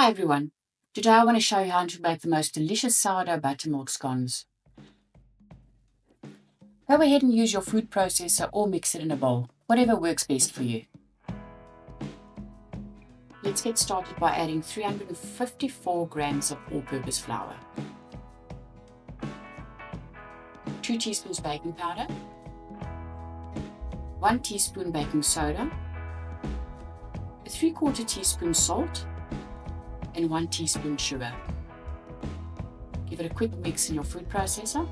Hi everyone, today I want to show you how to make the most delicious sourdough buttermilk scones. Go ahead and use your food processor or mix it in a bowl, whatever works best for you. Let's get started by adding 354 grams of all-purpose flour, 2 teaspoons baking powder, 1 teaspoon baking soda, a 3/4 teaspoon salt, and 1 teaspoon sugar. Give it a quick mix in your food processor.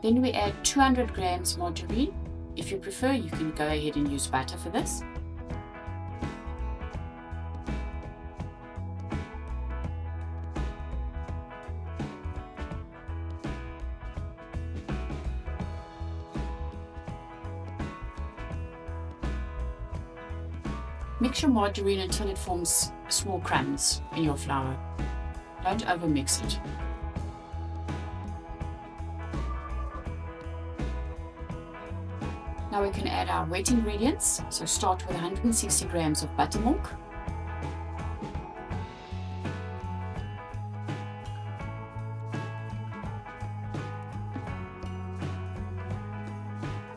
Then we add 200 grams margarine. If you prefer, you can go ahead and use butter for this. Mix your margarine until it forms small crumbs in your flour. Don't overmix it. Now we can add our wet ingredients. So start with 160 grams of buttermilk,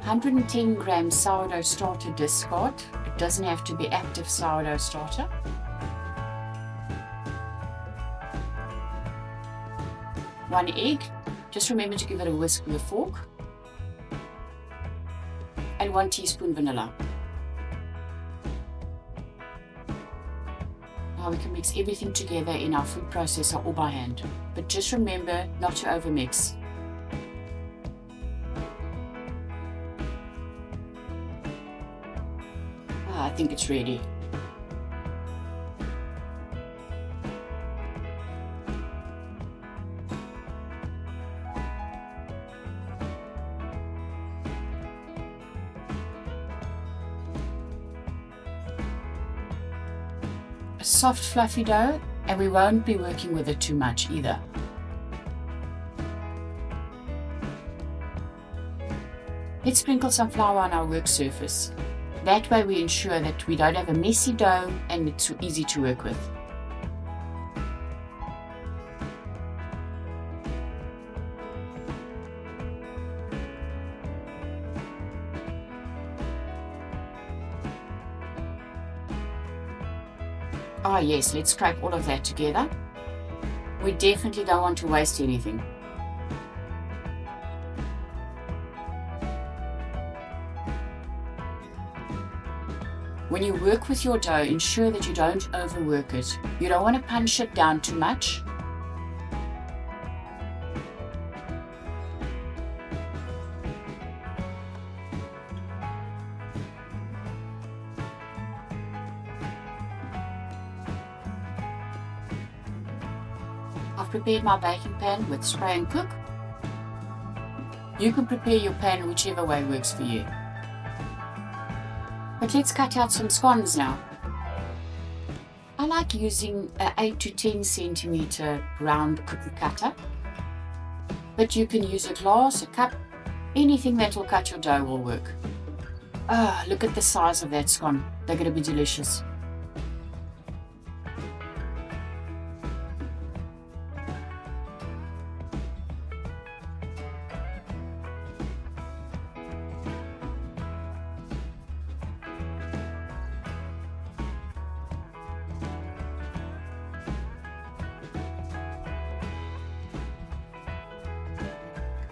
(110 grams sourdough starter discard. It doesn't have to be active sourdough starter. One egg. Just remember to give it a whisk with a fork. And 1 teaspoon vanilla. Now we can mix everything together in our food processor or by hand. But just remember not to overmix. I think it's ready. A soft fluffy dough, and we won't be working with it too much either. Let's sprinkle some flour on our work surface. That way we ensure that we don't have a messy dough and it's easy to work with. Ah yes, let's scrape all of that together. We definitely don't want to waste anything. When you work with your dough, ensure that you don't overwork it. You don't want to punch it down too much. I've prepared my baking pan with spray and cook. You can prepare your pan whichever way works for you. But let's cut out some scones now. I like using an 8 to 10 centimeter round cookie cutter. But you can use a glass, a cup, anything that will cut your dough will work. Ah, look at the size of that scone. They're going to be delicious.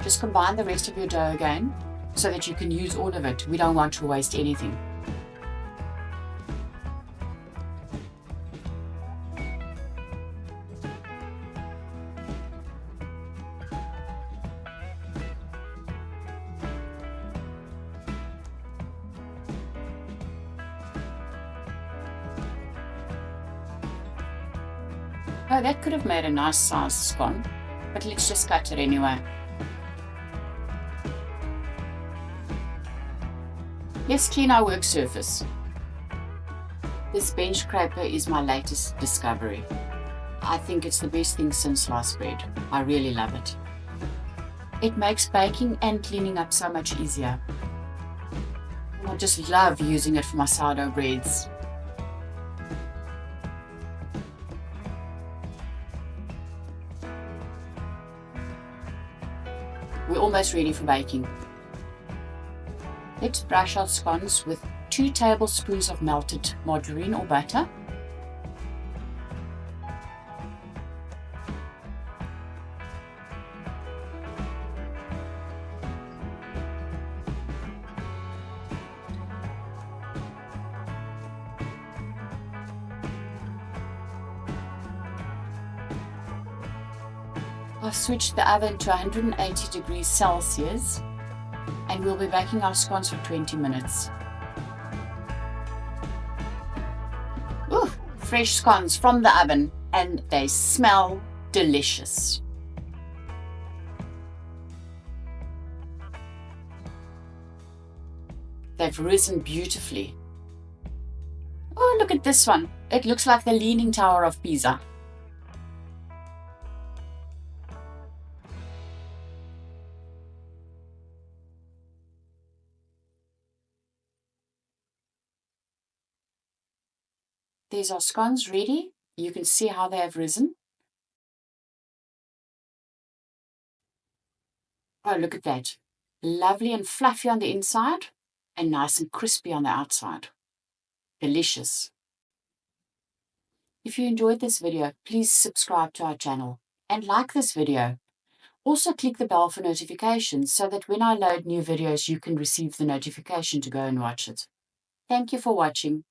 Just combine the rest of your dough again so that you can use all of it. We don't want to waste anything. Oh, that could have made a nice sized scone, but let's just cut it anyway. Let's clean our work surface. This bench scraper is my latest discovery. I think it's the best thing since sliced bread. I really love it. It makes baking and cleaning up so much easier. I just love using it for my sourdough breads. We're almost ready for baking. Let's brush our scones with 2 tablespoons of melted margarine or butter. I've switched the oven to 180 degrees Celsius and we'll be baking our scones for 20 minutes. Ooh, fresh scones from the oven and they smell delicious. They've risen beautifully. Oh, look at this one. It looks like the Leaning Tower of Pisa. There's our scones ready. You can see how they have risen. Oh, look at that. Lovely and fluffy on the inside and nice and crispy on the outside. Delicious. If you enjoyed this video, please subscribe to our channel and like this video. Also click the bell for notifications so that when I load new videos, you can receive the notification to go and watch it. Thank you for watching.